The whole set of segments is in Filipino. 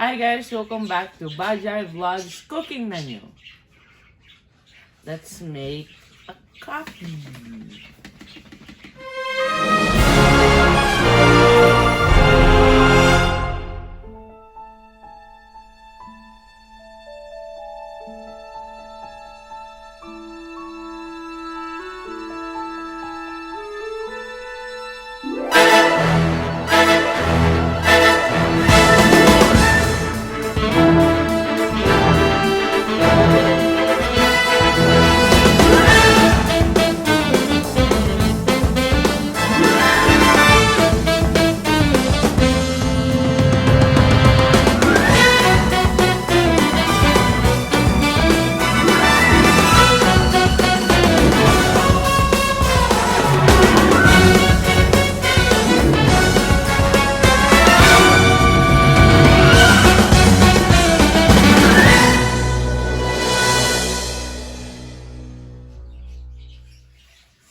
Hi guys, welcome back to Bajai Vlogs cooking menu. Let's make a coffee.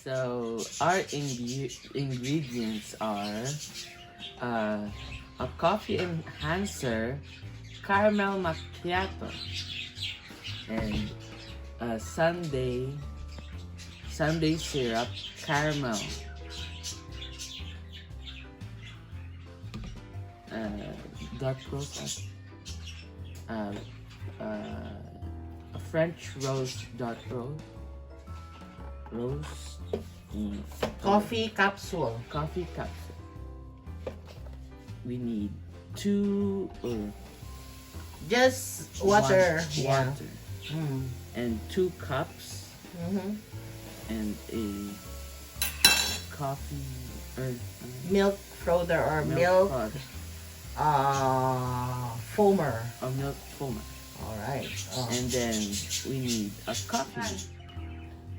So our ingredients are a coffee enhancer, caramel macchiato, and a sundae syrup caramel, dark roast, a French roast dark roast. Coffee capsule. Coffee capsule. We need two Just water. water, Mm. and 2 cups, and a coffee or Milk frother or milk pod, foamer. or milk foamer, Alright. and then we need a coffee.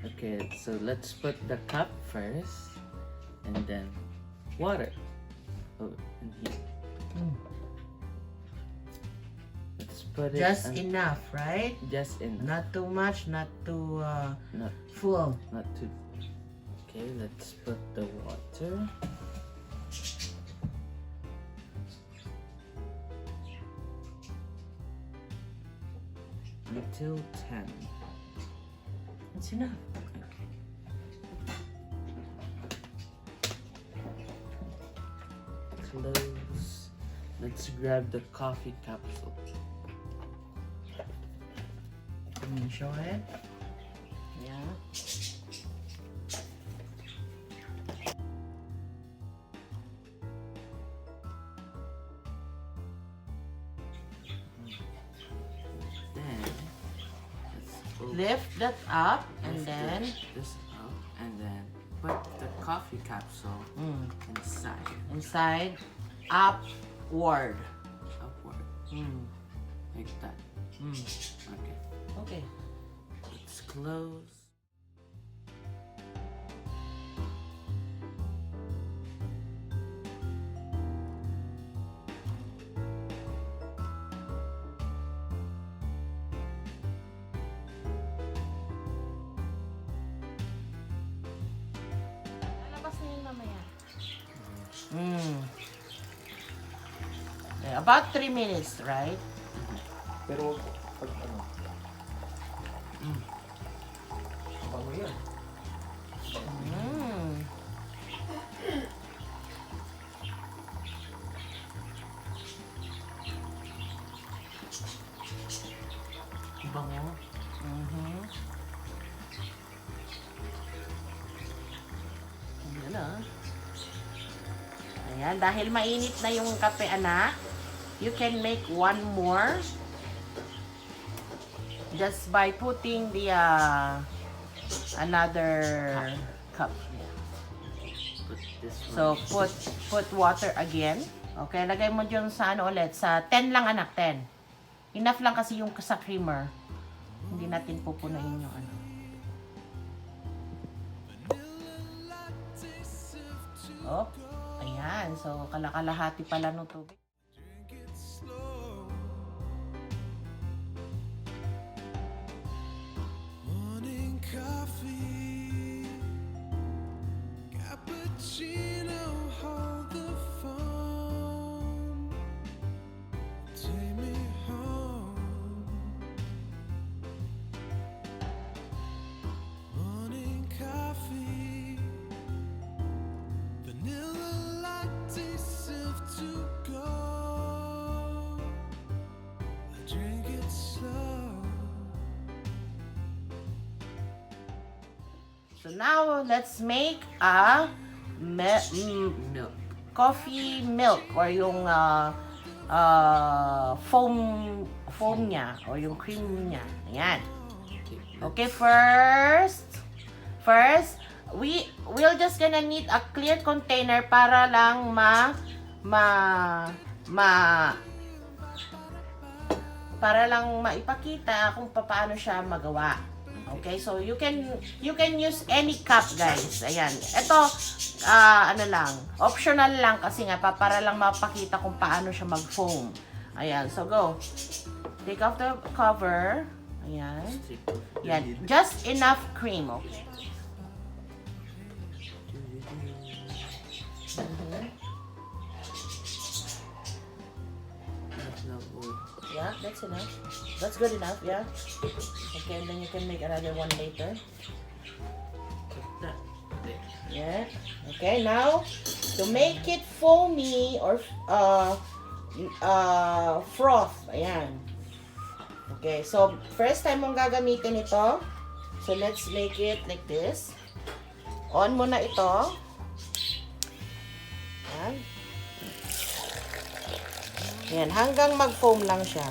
Okay, so let's put the cup first, and then water. In here. Let's put it. Just enough, right? Just enough. Not too much, not too Not full. not too. Okay, let's put the water. Until 10. It's enough. Close. Let's grab the coffee capsule. Can you show it? Yeah. Then let's Lift that up and lift then this up, and then put the coffee capsule inside upward. upward, like that. Okay, Okay. let's close. Lalabas na yun mamaya. Yeah, about 3 minutes, right? Pero pag ano, bango yan. Bango. Ayan ah. Ayan, dahil mainit na yung kape, anak, you can make one more just by putting the another cup. Put this one. So, put water again. Okay, lagay mo dyan sa ano ulit, sa 10 lang anak, 10. Enough lang kasi yung sa creamer. Hindi natin pupunuin yung ano. Oh, ayan. So, kalakalahati pala ng tubig. Morning coffee, cappuccino, hold the phone. Take me So now, let's make a Milk. coffee milk or yung foam niya or yung cream niya. Ayan. Okay, first, we'll just gonna need a clear container para lang para lang maipakita kung paano siya magawa. Okay, so you can use any cup, guys. Ayan. Ito ano lang, optional lang kasi nga para lang mapakita kung paano siya mag-foam. Ayan, so go. Take off the cover. Ayan. Yan, just enough cream, okay? Yeah, that's enough. That's good enough, yeah. Okay, and then you can make another one later. Yeah. Okay, now to make it foamy or froth. Ayan. Okay, so first time mong gagamitin ito. So let's make it like this. On mo na ito. Ayan. Yan, hanggang mag-foam lang siya.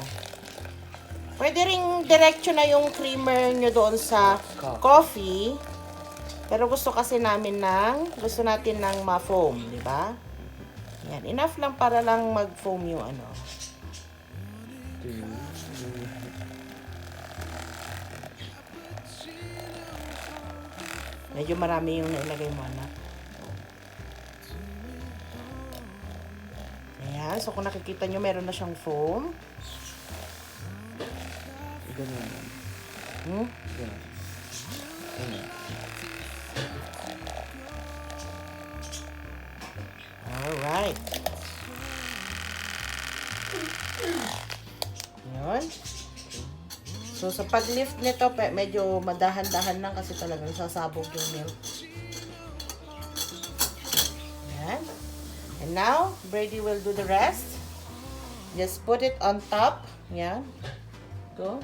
Pwede ring diretso na yung creamer nyo doon sa coffee. Pero gusto natin ng ma-foam, di ba? Yan, enough lang para lang mag-foam yung ano. Medyo marami yung nailagay mo, anak. Ayan, so kung nakikita nyo, meron na siyang foam. Alright. Yun. So, sa pag-lift nito, medyo madahan-dahan lang kasi talagang sasabog yung milk. Ayan. And now, Brady will do the rest. Just put it on top. Ayan. Go.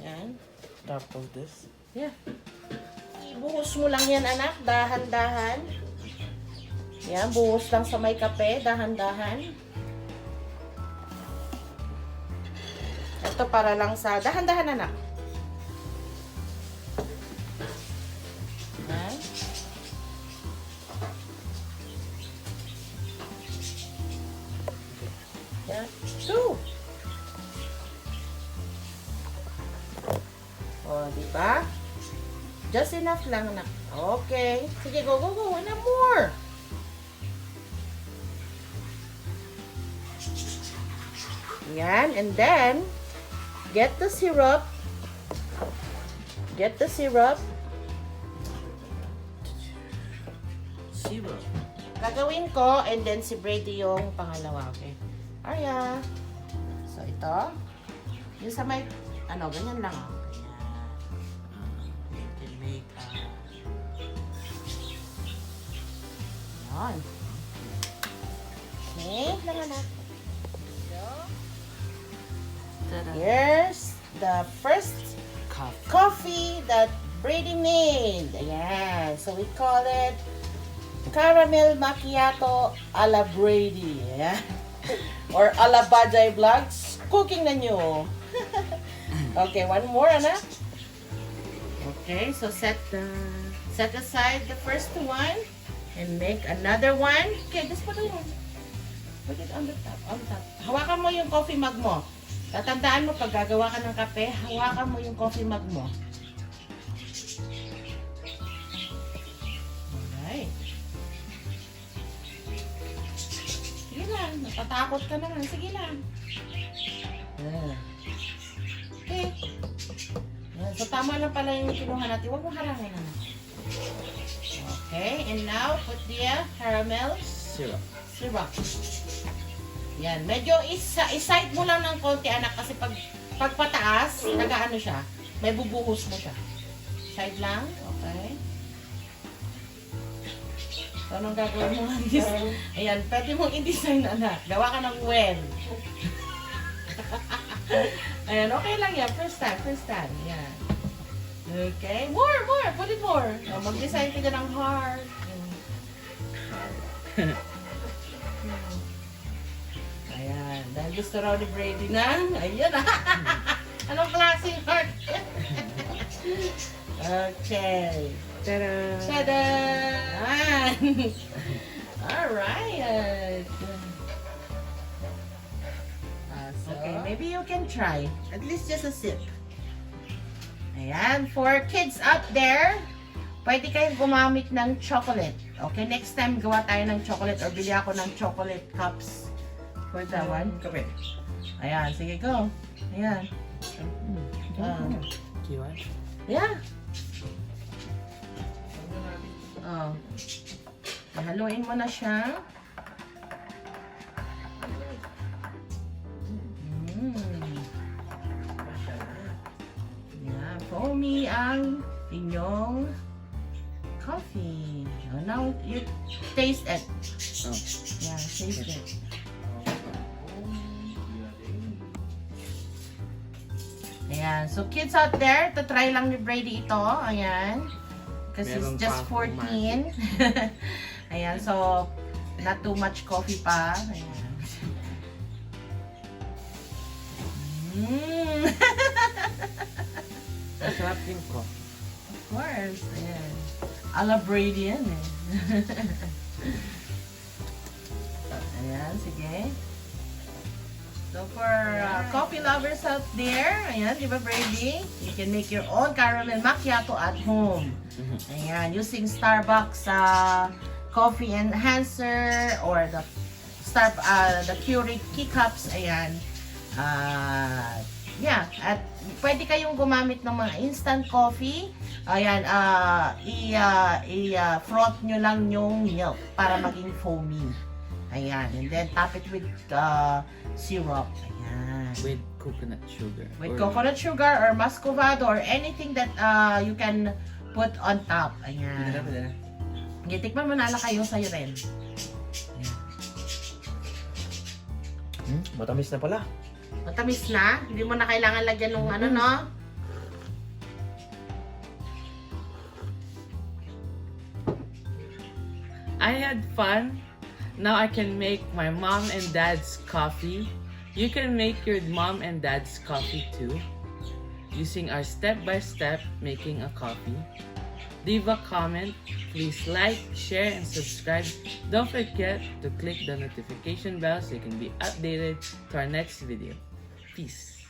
Ayan. Top of this. Yeah. Ibuhos mo lang yan, anak. Dahan-dahan. Yan, buhos lang sa may kape. Dahan-dahan. Ito para lang sa... Dahan-dahan, anak. Yan. Yan. Two. O, diba? Just enough lang, anak. Okay. Sige, go, go, go. One more. Yan. And then, get the syrup. Get the syrup. Syrup. Gagawin ko, and then si Brady yung pangalawa. Okay. Arya. So, ito. Yung sa may, ano, ganyan lang. Oh. You can make, yan. Okay, lang anak. Here's the first coffee that Brady made. Ayan. So, we call it caramel macchiato a la Brady. Ayan. Or a la Bajai vlogs. Cooking na nyo. Okay, one more, anak. Okay, so set aside the first one and make another one. Okay, just put it on. Put it on the top. On top. Hawakan mo yung coffee mug mo. Tatandaan mo, pag gagawa ka ng kape, hawakan mo yung coffee mug mo. Alright. Sige lang, natatakot ka naman. Sige lang. Okay. Yan. So, tama lang pala yung kinuha natin. Huwag mo harangin naman. Okay, and now, put the caramel Syrup. syrup. Yan, medyo iside mo lang ng konti, anak, kasi pag pataas, nagaano siya, may bubuhos mo siya. Side lang, okay. So, anong gagawin mo? Ayan, pwede mong i-design, anak. Gawa ka ng well. Ayan, okay lang yan. First time. Yan. Okay, more. Put it more. Oh, mag-design ka ng heart. Ayan. Dahil gusto raw ni Brady na. Ayan na. Anong klaseng heart? Okay. Ta-da! Tada! Alright. Okay, maybe you can try. At least just a sip. Ayan. For kids out there, pwede kayong gumamit ng chocolate. Okay, next time gawa tayo ng chocolate or bili ako ng chocolate cups for that one. Kape. Ayan, sige, go. Ayan. Do you want? Yeah. Oh. Haluin mo na siya. Yeah, foamy ang inyong coffee. Oh, now you taste it. Oh. Yeah, taste it. Ayan. So, kids out there, to try lang ni Brady ito. Ayan. Because he's Meron just pa 14. Ayan. So, not too much coffee pa. Ayan. Masarap yung coffee. Of course. Ayan. A la Brady yan eh. Ayan. Sige. So for coffee lovers out there, ayan, di ba Brady? You can make your own caramel macchiato at home. Ayan, using Starbucks coffee enhancer or the Keurig cups, ayan. Yeah, at pwede kayong gumamit ng mga instant coffee. Ayan, froth nyo lang yung milk para maging foamy. Ayan, and then top it with syrup. Ayan. With coconut sugar. With coconut sugar or muscovado or anything that you can put on top. Ayan. Tikman mo na lang kayo sa'yo rin. Matamis na pala. Matamis na. Hindi mo na kailangan lagyan ng ano, no? I had fun. Now I can make my mom and dad's coffee. You can make your mom and dad's coffee too, using our step-by-step making a coffee. Leave a comment, please like, share, and subscribe. Don't forget to click the notification bell so you can be updated to our next video. Peace.